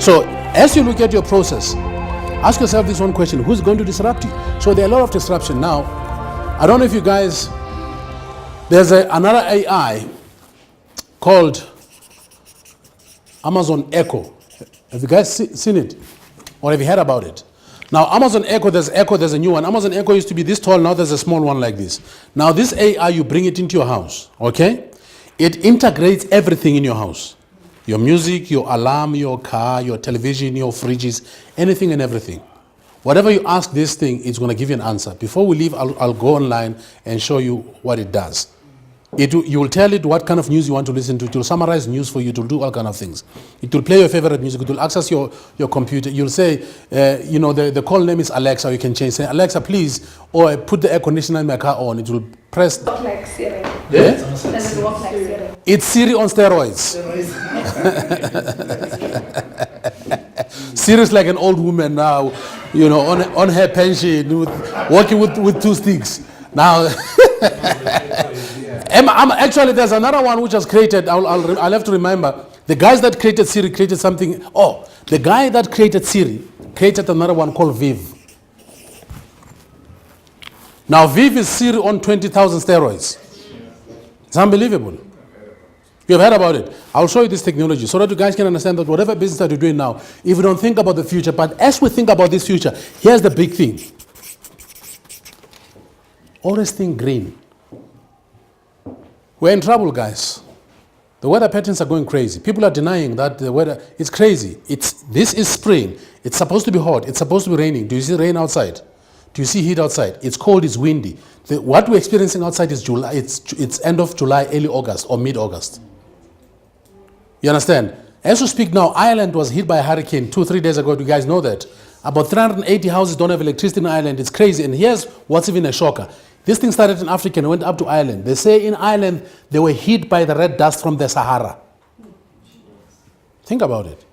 So as you look at your process, ask yourself this one question: who's going to disrupt you? So there are a lot of disruption now. I don't know if you guys, there's another AI called Amazon Echo. Have you guys seen it? Or have you heard about it? Now Amazon Echo, there's a new one. Amazon Echo used to be this tall, now there's a small one like this. Now this AI, you bring it into your house, okay? It integrates everything in your house. Your music, your alarm, your car, your television, your fridges, anything and everything. Whatever you ask this thing, it's going to give you an answer. Before we leave, I'll go online and show you what it does. You will tell it what kind of news you want to listen to. It will summarize news for you. It will do all kind of things. It will play your favorite music. It will access your computer. You'll say, the call name is Alexa. You can change. Say, Alexa, please, or put the air conditioner in my car on. It will press. Work like Siri. Yeah? Does it work like Siri? It's Siri on steroids. Siri's like an old woman now, on her pension, working with two sticks. Now, actually, there's another one which was created. I'll have to remember. The guys that created Siri created something. Oh, the guy that created Siri created another one called Viv. Now, Viv is Siri on 20,000 steroids. It's unbelievable. You've heard about it. I'll show you this technology so that you guys can understand that whatever business that you're doing now, if you don't think about the future, but as we think about this future, here's the big thing. Always think green. We're in trouble, guys. The weather patterns are going crazy. People are denying that the weather is crazy. This is spring. It's supposed to be hot. It's supposed to be raining. Do you see rain outside? Do you see heat outside? It's cold, it's windy. What we're experiencing outside is July. It's end of July, early August or mid-August. You understand? As we speak now, Ireland was hit by a hurricane 2-3 days ago. Do you guys know that? About 380 houses don't have electricity in Ireland. It's crazy. And here's what's even a shocker. This thing started in Africa and went up to Ireland. They say in Ireland, they were hit by the red dust from the Sahara. Think about it.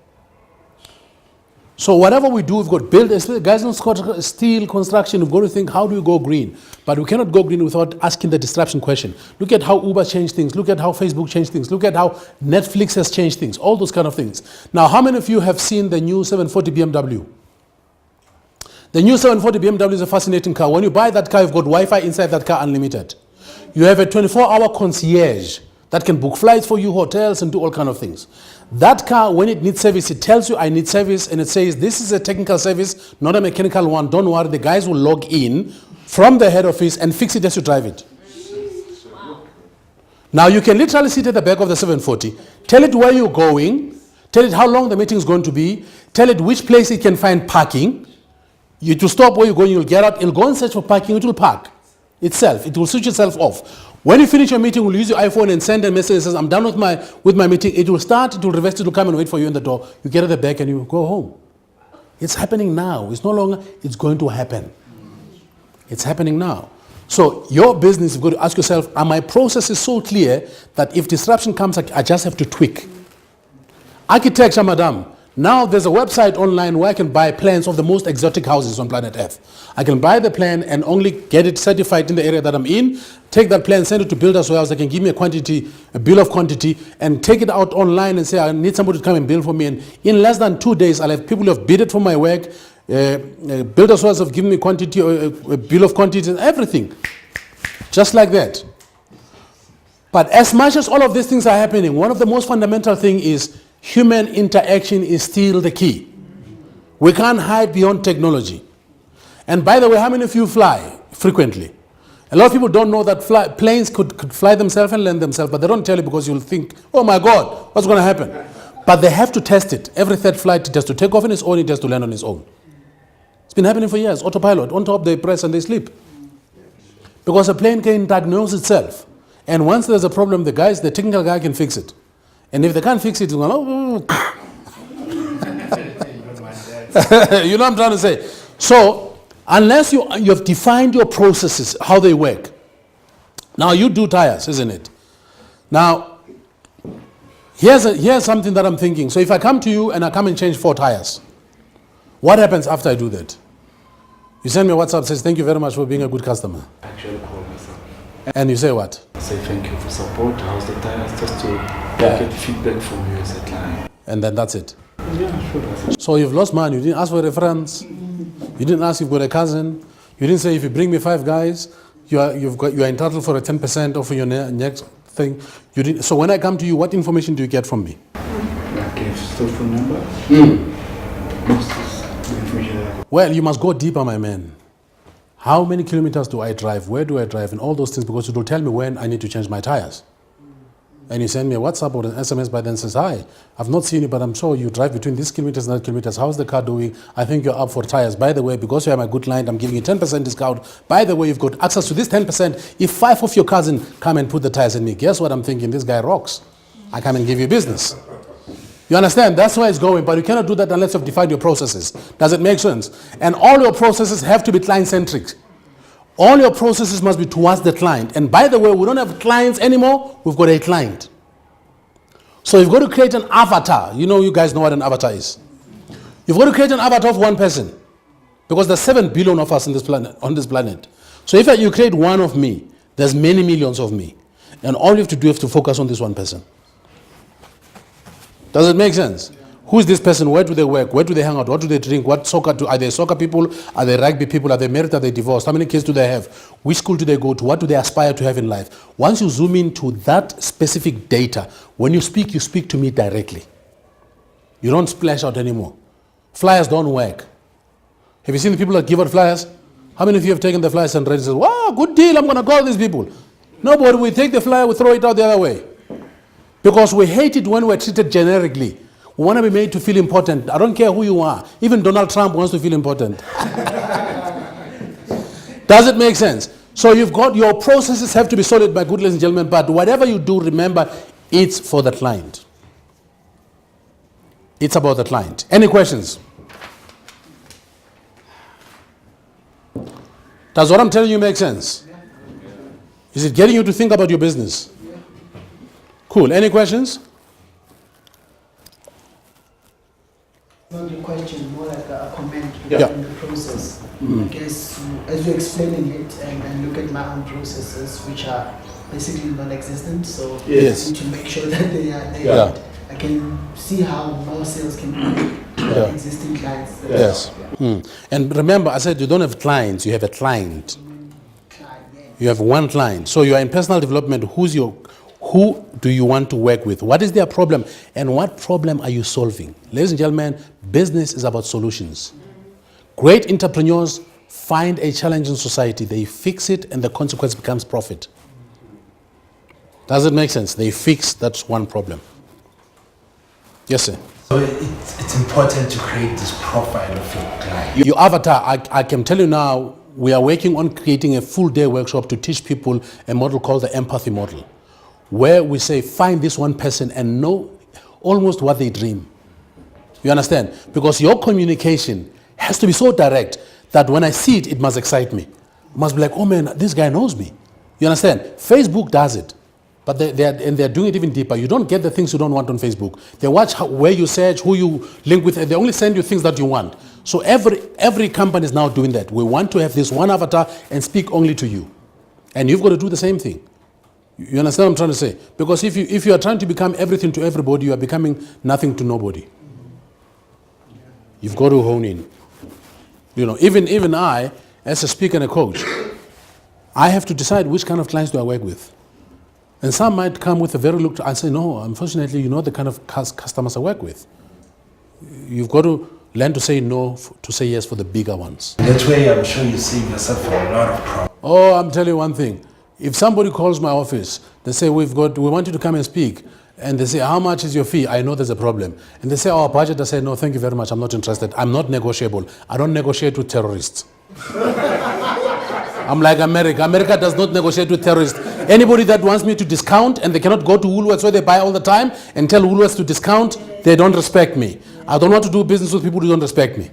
So whatever we do, we've got to build, guys in steel construction, we've got to think, how do we go green? But we cannot go green without asking the disruption question. Look at how Uber changed things. Look at how Facebook changed things. Look at how Netflix has changed things. All those kind of things. Now, how many of you have seen the new 740 BMW? The new 740 BMW is a fascinating car. When you buy that car, you've got Wi-Fi inside that car unlimited. You have a 24-hour concierge that can book flights for you, hotels, and do all kind of things. That car, when it needs service, it tells you, I need service, and it says, this is a technical service, not a mechanical one. Don't worry, the guys will log in from the head office and fix it as you drive it. Now, you can literally sit at the back of the 740, tell it where you're going, tell it how long the meeting is going to be, tell it which place it can find parking. You to stop where you're going, you'll get out, it'll go and search for parking, it will park itself. It will switch itself off. When you finish your meeting, you'll use your iPhone and send a message that says, I'm done with my meeting. It will start, it will reverse, it will come and wait for you in the door. You get at the back and you go home. It's happening now. It's no longer, it's going to happen. It's happening now. So your business, you've got to ask yourself, are my processes so clear that if disruption comes, I just have to tweak? Architecture, madam. Now there's a website online where I can buy plans of the most exotic houses on planet Earth. I can buy the plan and only get it certified in the area that I'm in, take that plan, send it to Builders Warehouse. They can give me a bill of quantity, and take it out online and say, I need somebody to come and build for me. And in less than 2 days, I'll have people who have bidded for my work. Builders Warehouse have given me quantity, a bill of quantity, and everything. Just like that. But as much as all of these things are happening, one of the most fundamental things is human interaction is still the key. We can't hide beyond technology. And by the way, how many of you fly frequently? A lot of people don't know that planes could fly themselves and land themselves, but they don't tell you because you'll think, oh my God, what's going to happen? But they have to test it. Every third flight, it has to take off on its own, it has to land on its own. It's been happening for years. Autopilot, on top they press and they sleep. Because a plane can diagnose itself. And once there's a problem, the technical guy can fix it. And if they can't fix it, you know what I'm trying to say? So, unless you have defined your processes, how they work. Now, you do tires, isn't it? Now, here's something that I'm thinking. So, if I come to you and I come and change 4 tires, what happens after I do that? You send me a WhatsApp, says, thank you very much for being a good customer. Actually call myself. And you say what? I say thank you for support, how's the tires, just to get feedback from you as a client. And then that's it. Yeah, sure. I said, So you've lost money. You didn't ask for a reference. You didn't ask if you've got a cousin. You didn't say if you bring me 5 guys, you are entitled for a 10% of your next thing. You didn't. So when I come to you, what information do you get from me? I gave cell phone number. Most is the information that I got. Well, you must go deeper, my man. How many kilometers do I drive? Where do I drive? And all those things, because it will tell me when I need to change my tires. And you send me a WhatsApp or an SMS by then says, hi, I've not seen you, but I'm sure you drive between these kilometers and that kilometers. How's the car doing? I think you're up for tires. By the way, because you are my good client, I'm giving you 10% discount. By the way, you've got access to this 10%. If 5 of your cousins come and put the tires in me, guess what I'm thinking? This guy rocks. I come and give you business. You understand? That's where it's going, but you cannot do that unless you've defined your processes. Does it make sense? And all your processes have to be client-centric. All your processes must be towards the client. And by the way, we don't have clients anymore. We've got a client. So you've got to create an avatar. You guys know what an avatar is. You've got to create an avatar of one person. Because there's 7 billion of us on this planet. So if you create one of me, there's many millions of me. And all you have to do is to focus on this one person. Does it make sense? Who is this person? Where do they work? Where do they hang out? What do they drink? What soccer do? Are they soccer people? Are they rugby people? Are they married? Are they divorced? How many kids do they have? Which school do they go to? What do they aspire to have in life? Once you zoom into that specific data, when you speak to me directly. You don't splash out anymore. Flyers don't work. Have you seen the people that give out flyers? How many of you have taken the flyers and read and said, wow, good deal, I'm going to call these people? Nobody. We take the flyer, we throw it out the other way. Because we hate it when we're treated generically. We want to be made to feel important. I don't care who you are. Even Donald Trump wants to feel important. Does it make sense? So you've got your processes have to be solid, my good ladies and gentlemen, but whatever you do, remember, it's for the client. It's about the client. Any questions? Does what I'm telling you make sense? Is it getting you to think about your business? Cool. Any questions? Not a question, more like a comment Yeah. in the process. I guess as you're explaining it and look at my own processes, which are basically non-existent, so Yes. I need to make sure that they are there. Yeah. I can see how more sales can be existing clients. Yes. And remember, I said you don't have clients, you have a client. You have one client. So you are in personal development. Who do you want to work with? What is their problem? And what problem are you solving? Ladies and gentlemen, business is about solutions. Great entrepreneurs find a challenge in society. They fix it and the consequence becomes profit. Does it make sense? They fix that one problem. Yes, sir. So it's important to create this profile of your client. Your avatar, I can tell you now, we are working on creating a full day workshop to teach people a model called the empathy model, where we say, find this one person and know almost what they dream. You understand? Because your communication has to be so direct that when I see it, it must excite me. It must be like, oh man, this guy knows me. You understand? Facebook does it. But they're doing it even deeper. You don't get the things you don't want on Facebook. They watch where you search, who you link with, and they only send you things that you want. So every company is now doing that. We want to have this one avatar and speak only to you. And you've got to do the same thing. You understand what I'm trying to say? Because if you are trying to become everything to everybody, you are becoming nothing to nobody. You've got to hone in. Even I, as a speaker and a coach, I have to decide which kind of clients do I work with. And some might come with a very look. I say, no, unfortunately, you know the kind of customers I work with. You've got to learn to say no, to say yes for the bigger ones. That way, I'm sure you save yourself from a lot of problems. Oh, I'm telling you one thing. If somebody calls my office, they say, we want you to come and speak. And they say, how much is your fee? I know there's a problem. And they say, our budget. I say, no, thank you very much. I'm not interested. I'm not negotiable. I don't negotiate with terrorists. I'm like America. America does not negotiate with terrorists. Anybody that wants me to discount and they cannot go to Woolworths where they buy all the time and tell Woolworths to discount, they don't respect me. I don't want to do business with people who don't respect me.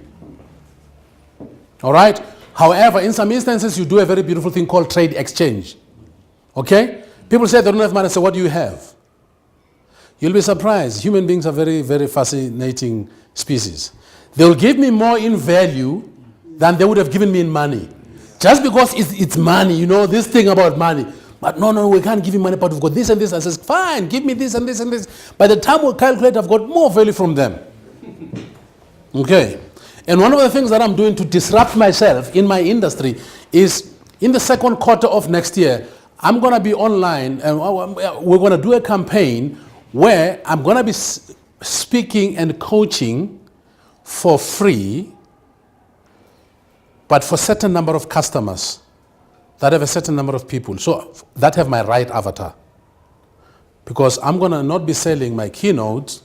All right? However, in some instances, you do a very beautiful thing called trade exchange. Okay? People say they don't have money. I say, what do you have? You'll be surprised. Human beings are very, very fascinating species. They'll give me more in value than they would have given me in money. Just because it's money, this thing about money. But no, we can't give you money, but we've got this and this. I says, fine, give me this and this and this. By the time we calculate, I've got more value from them. Okay. And one of the things that I'm doing to disrupt myself in my industry is in the second quarter of next year, I'm going to be online and we're going to do a campaign where I'm going to be speaking and coaching for free, but for a certain number of customers that have a certain number of people. So that have my right avatar. Because I'm going to not be selling my keynotes,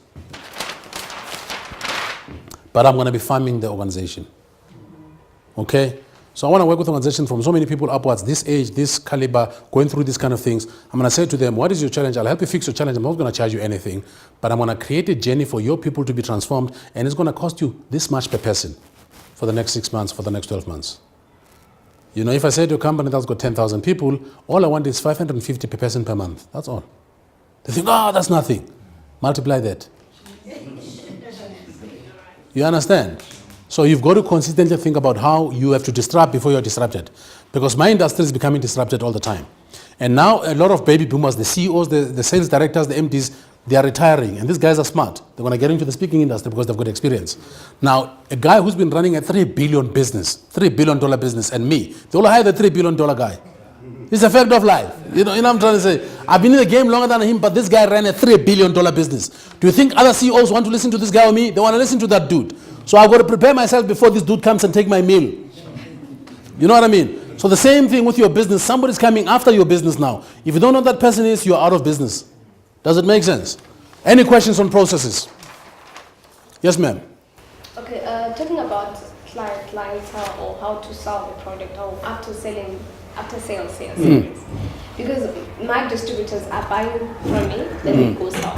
but I'm going to be farming the organization. Okay? So I want to work with organizations from so many people upwards, this age, this caliber, going through these kind of things. I'm going to say to them, what is your challenge? I'll help you fix your challenge. I'm not going to charge you anything, but I'm going to create a journey for your people to be transformed, and it's going to cost you this much per person for the next 6 months, for the next 12 months. You know, if I say to a company that's got 10,000 people, all I want is 550 per person per month. That's all. They think, oh, that's nothing. Multiply that. You understand? So you've got to consistently think about how you have to disrupt before you're disrupted. Because my industry is becoming disrupted all the time. And now a lot of baby boomers, the CEOs, the sales directors, the MDs, they are retiring. And these guys are smart. They're going to get into the speaking industry because they've got experience. Now, a guy who's been running a $3 billion business, and me, they will hire the $3 billion guy. It's a fact of life. You know what I'm trying to say? I've been in the game longer than him, but this guy ran a $3 billion business. Do you think other CEOs want to listen to this guy or me? They want to listen to that dude. So I've got to prepare myself before this dude comes and take my meal. You know what I mean? So the same thing with your business. Somebody's coming after your business now. If you don't know who that person is, you're out of business. Does it make sense? Any questions on processes? Yes, ma'am. Okay, talking about clientele or how to sell the product or after sales. Because my distributors are buying from me, then they go sell.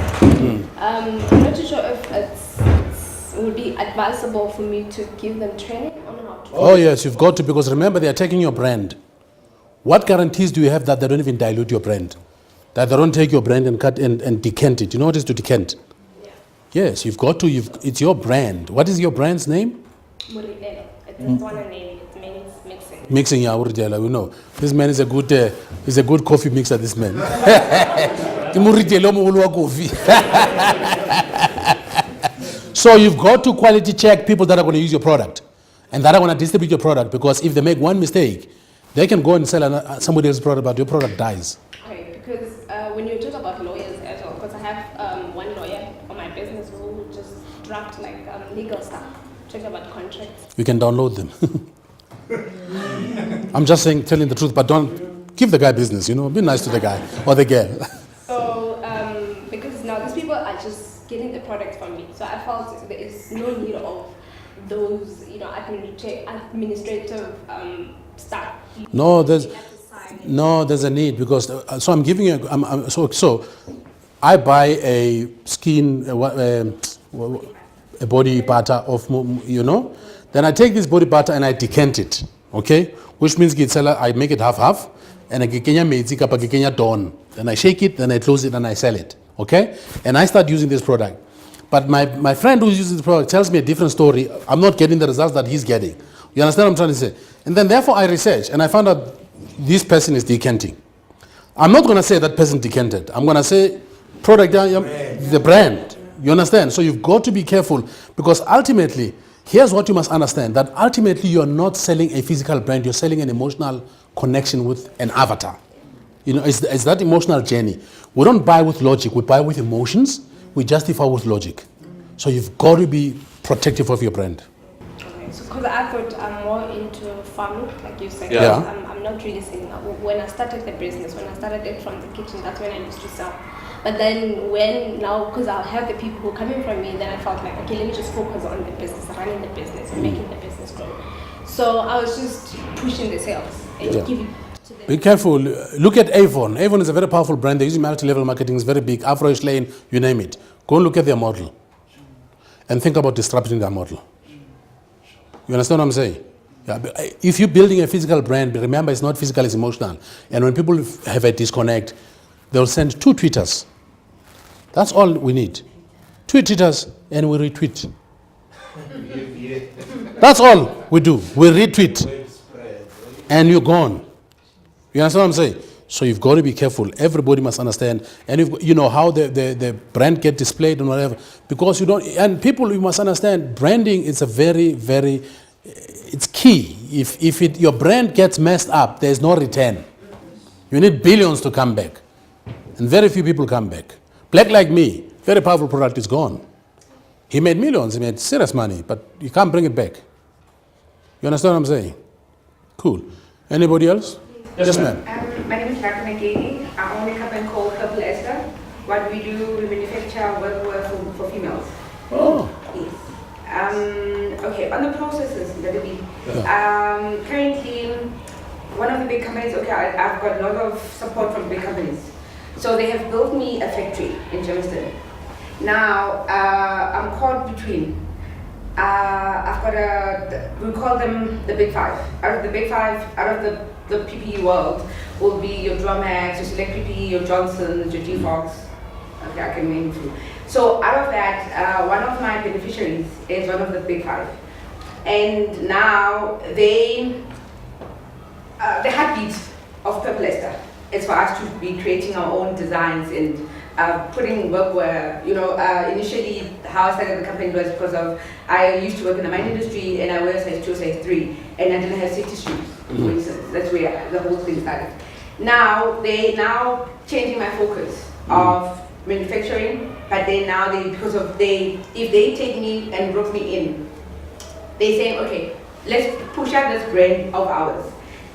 I'm not too sure if it would be advisable for me to give them training on how to. Oh yes, you've got to, because remember, they are taking your brand. What guarantees do you have that they don't even dilute your brand? That they don't take your brand and cut and decant it? You know what is to decant? Yeah. Yes, you've got to. It's your brand. What is your brand's name? Muridelo. It's one name. It means mixing. Mixing, yeah, Muridelo. We know this man is a good coffee mixer. This man. So you've got to quality check people that are going to use your product and that are going to distribute your product, because if they make one mistake, they can go and sell somebody else's product, but your product dies. Okay, because when you talk about lawyers as well, because I have one lawyer for my business who just draft like legal stuff, talking about contracts. You can download them. I'm just saying, telling the truth, but don't give the guy business, you know, be nice to the guy or the girl. So, because now these people are just getting the product from me, so I felt there is no need of those, you know, administrative stuff. No, there's a need, because so I'm giving you. So I buy a skin, a body butter of, you know, then I take this body butter and I decant it, okay, which means I make it half, and I get Kenya don. Then I shake it, then I close it, and I sell it, okay, and I start using this product. But my friend who uses the product tells me a different story. I'm not getting the results that he's getting. You understand what I'm trying to say? And then therefore I research and I found out this person is decanting. I'm not going to say that person decanted. I'm going to say product, the brand. You understand? So you've got to be careful, because ultimately, here's what you must understand, that ultimately you're not selling a physical brand, you're selling an emotional connection with an avatar. You know, it's that emotional journey. We don't buy with logic, we buy with emotions, we justify with logic. So you've got to be protective of your brand. Okay, so because I thought I'm more into farming, like you said. Yeah. I'm not really selling. When I started the business, when I started it from the kitchen, that's when I used to sell. But then because I'll have the people who are coming from me, then I felt like, okay, let me just focus on the business, running the business, and making the business grow. So I was just pushing the sales and giving to them. Be careful. Look at Avon. Avon is a very powerful brand. They're using multi-level marketing. It's very big. Afro-ish lane, you name it. Go and look at their model and think about disrupting their model. You understand what I'm saying? Yeah. If you're building a physical brand, remember it's not physical, it's emotional. And when people have a disconnect, they'll send 2 tweeters. That's all we need. 2 tweeters and we retweet. That's all we do. We retweet. And you're gone. You understand what I'm saying? So you've got to be careful. Everybody must understand. And you know how the brand get displayed and whatever. Because you don't, and people, you must understand, branding is a very, very, it's key. If your brand gets messed up, there's no return. You need billions to come back. And very few people come back. Black like me, very powerful product is gone. He made millions, he made serious money, but you can't bring it back. You understand what I'm saying? Cool. Anybody else? Yes, ma'am. My name is Dr. McGady. I own a company called Purple Esther. What we do, we manufacture workwear for females. Oh. Yes. Okay, on the processes, currently, one of the big companies, I've got a lot of support from big companies. So they have built me a factory in Germiston. Now, I'm caught between. I've got we call them the big five. Out of the big five, out of the PPE world, will be your Drumax, your Select PPE, your Johnson's, your G-Fox. Okay, I can name a few. So out of that, one of my beneficiaries is one of the big five. And now the heartbeat of Purple Esther is for us to be creating our own designs and putting workwear. Initially how I started the company was because of I used to work in the mining industry and I wear size 2, size 3, and I didn't have safety shoes, for instance. That's where the whole thing started. Now they changing my focus of manufacturing, but then now if they take me and rope me in, they say, okay, let's push out this brand of ours.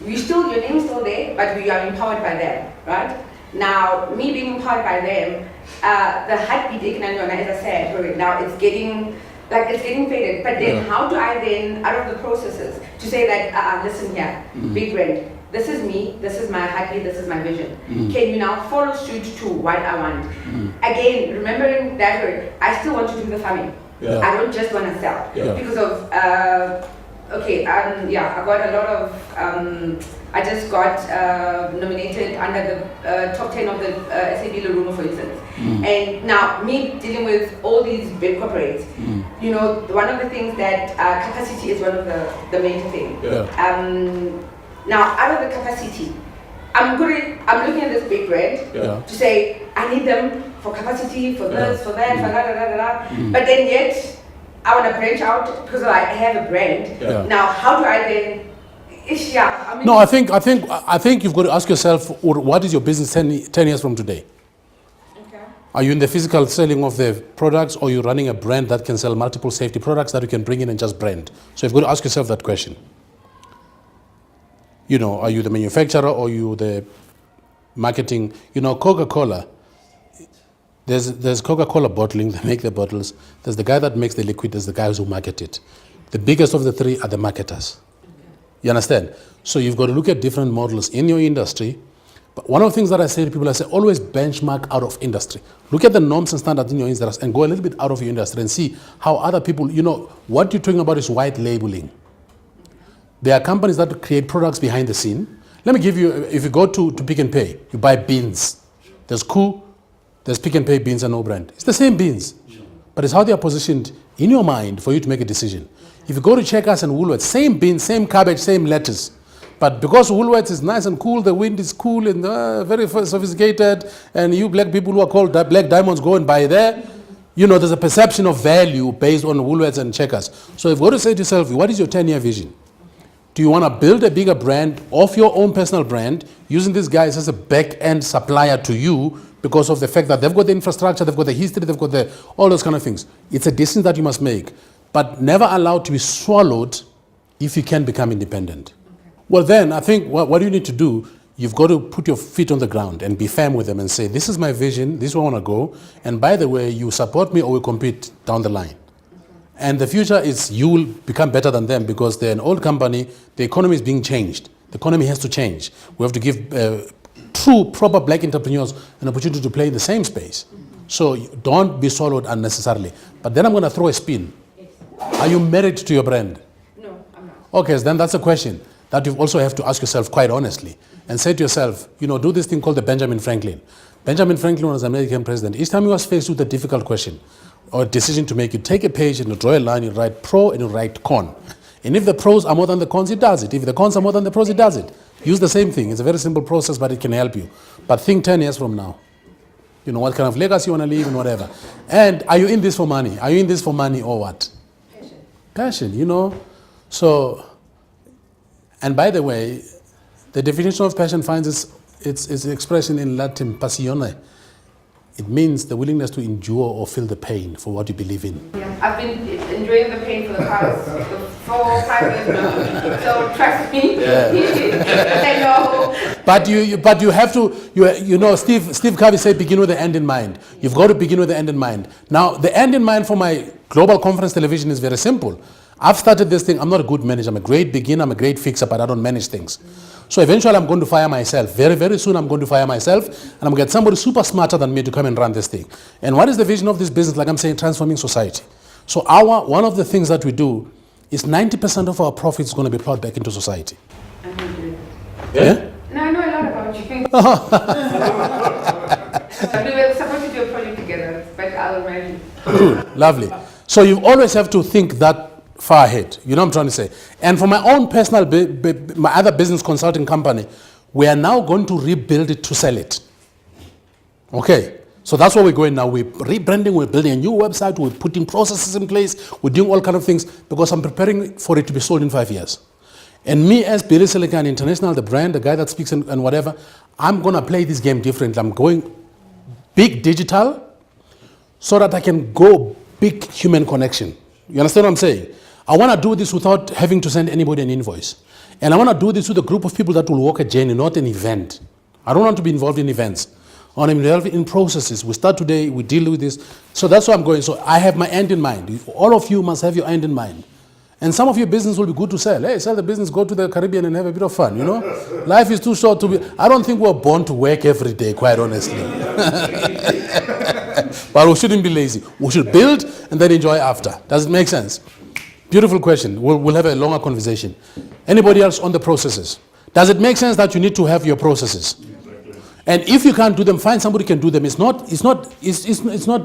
Your name is still there, but we are empowered by them, right? Now, me being empowered by them, the heartbeat, as I said, now it's getting faded. But then how do I then, out of the processes, to say that, listen here, big brand, this is me, this is my heartbeat, this is my vision. Can you now follow suit to what I want? Again, remembering that word, I still want to do the farming. Yeah. I don't just want to sell. Yeah. Because of, I got a lot of, I just got nominated under the top 10 of the SAB Larumo, for instance. And now, me dealing with all these big corporates, one of the things that capacity is one of the main things. Yeah. Now, out of the capacity, I'm looking at this big brand to say, I need them for capacity, for this, for that, for da. But then yet, I want to branch out because I have a brand. Yeah. Now, how do I then? No, I think you've got to ask yourself, what is your business 10 years from today? Okay. Are you in the physical selling of the products, or are you running a brand that can sell multiple safety products that you can bring in and just brand? So you've got to ask yourself that question. Are you the manufacturer or are you the marketing? Coca-Cola, there's Coca-Cola bottling, they make the bottles. There's the guy that makes the liquid, there's the guys who market it. The biggest of the three are the marketers. You understand? So you've got to look at different models in your industry. But one of the things that I say to people, I say always benchmark out of industry. Look at the norms and standards in your industry and go a little bit out of your industry and see how other people, what you're talking about is white labeling. There are companies that create products behind the scene. Let me give you, if you go to Pick and Pay, you buy beans. There's Koo, there's Pick and Pay beans and no brand. It's the same beans, but it's how they are positioned in your mind for you to make a decision. If you go to Checkers and Woolworths, same beans, same cabbage, same lettuce. But because Woolworths is nice and cool, the wind is cool and very sophisticated, and you black people who are called black diamonds go and buy there, there's a perception of value based on Woolworths and Checkers. So you've got to say to yourself, what is your 10-year vision? Do you want to build a bigger brand of your own personal brand, using these guys as a back-end supplier to you because of the fact that they've got the infrastructure, they've got the history, they've got all those kind of things? It's a decision that you must make, but never allowed to be swallowed if you can become independent. Well, then I think what you need to do, you've got to put your feet on the ground and be firm with them and say, this is my vision, this is where I want to go, and by the way, you support me or we compete down the line. And the future is you will become better than them because they're an old company, the economy is being changed. The economy has to change. We have to give true, proper black entrepreneurs an opportunity to play in the same space. So don't be swallowed unnecessarily. But then I'm going to throw a spin. Are you married to your brand? No, I'm not. Okay, so then that's a question that you also have to ask yourself quite honestly and say to yourself, do this thing called the Benjamin Franklin. Benjamin Franklin was an American president. Each time he was faced with a difficult question or a decision to make, you take a page and you draw a line, you write pro and you write con. And if the pros are more than the cons, it does it. If the cons are more than the pros, it does it. Use the same thing. It's a very simple process, but it can help you. But think 10 years from now. You know, what kind of legacy you want to leave and whatever. And are you in this for money? Are you in this for money or what? Passion. Passion, you know. So, and by the way, the definition of passion finds its expression in Latin, passione. It means the willingness to endure or feel the pain for what you believe in. Yeah, I've been enjoying the pain for the past 4-5 years now. So trust me. I know. But you have to, you know, Steve Covey said begin with the end in mind. You've got to begin with the end in mind. Now, the end in mind for my global conference television is very simple. I've started this thing. I'm not a good manager. I'm a great beginner. I'm a great fixer, but I don't manage things. So eventually I'm going to fire myself. Very, very soon I'm going to fire myself, and I'm going to get somebody super smarter than me to come and run this thing. And what is the vision of this business? Like I'm saying, transforming society. So one of the things that we do is 90% of our profits is going to be plowed back into society. Yeah? No, I know a lot about you. We were supposed to do a project together, but I'll marry you. Lovely. So you always have to think that far ahead. You know what I'm trying to say? And for my own personal, my other business consulting company, we are now going to rebuild it to sell it. Okay? So that's where we're going now. We're rebranding, we're building a new website, we're putting processes in place, we're doing all kind of things because I'm preparing for it to be sold in 5 years. And me as Billy Silicon International, the brand, the guy that speaks and whatever, I'm going to play this game differently. I'm going big digital so that I can go big human connection. You understand what I'm saying? I want to do this without having to send anybody an invoice. And I want to do this with a group of people that will walk a journey, not an event. I don't want to be involved in events. I want to be involved in processes. We start today, we deal with this. So that's where I'm going. So I have my end in mind. All of you must have your end in mind. And some of your business will be good to sell. Hey, sell the business, go to the Caribbean and have a bit of fun, you know? Life is too short to be... I don't think we're born to work every day, quite honestly. But we shouldn't be lazy. We should build and then enjoy after. Does it make sense? Beautiful question. We'll have a longer conversation. Anybody else on the processes? Does it make sense that you need to have your processes? And if you can't do them, find somebody who can do them. It's not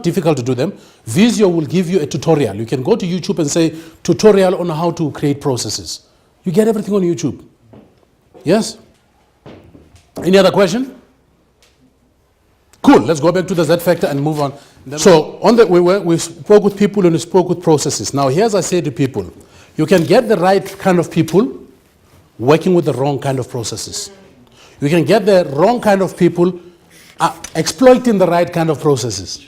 difficult to do them. Visio will give you a tutorial. You can go to YouTube and say, tutorial on how to create processes. You get everything on YouTube. Yes? Any other question? Cool. Let's go back to the Z factor and move on. So we spoke with people and we spoke with processes. Now here's I say to people, you can get the right kind of people working with the wrong kind of processes. You can get the wrong kind of people exploiting the right kind of processes.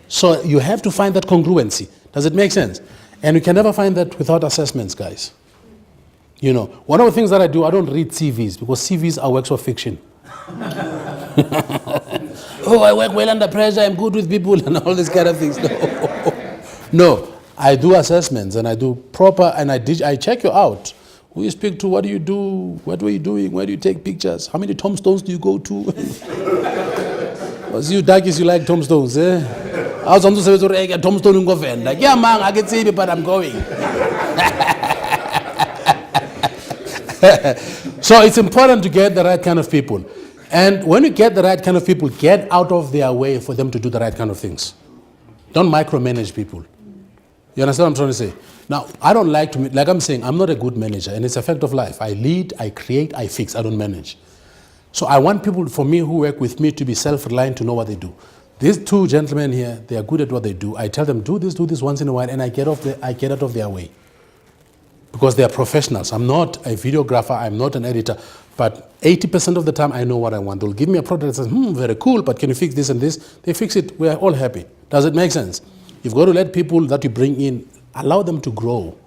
So you have to find that congruency. Does it make sense? And you can never find that without assessments, guys. You know, one of the things that I do, I don't read CVs because CVs are works of fiction. Oh, I work well under pressure, I'm good with people and all these kind of things. No, I do assessments and I do proper, and I check you out. Who you speak to, what do you do, what were you doing, where do you take pictures, how many tombstones do you go to? Was you darkies, you like tombstones, eh? I was on to say, a tombstone in Govan. Like, yeah, man, I can see it, but I'm going. So it's important to get the right kind of people. And when you get the right kind of people, get out of their way for them to do the right kind of things. Don't micromanage people. You understand what I'm trying to say? Now, I don't like to, like I'm saying, I'm not a good manager, and it's a fact of life. I lead, I create, I fix, I don't manage. So I want people, for me, who work with me to be self-reliant, to know what they do. These two gentlemen here, they are good at what they do. I tell them, do this once in a while, and I get out of their way. Because they are professionals. I'm not a videographer, I'm not an editor, but 80% of the time I know what I want. They'll give me a product that says, very cool, but can you fix this and this? They fix it, we're all happy. Does it make sense? You've got to let people that you bring in, allow them to grow.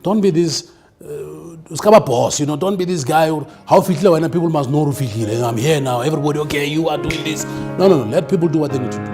Don't be this, boss, you know, don't be this guy who, how people must know who I'm here now, everybody, okay, you are doing this. No, let people do what they need to do.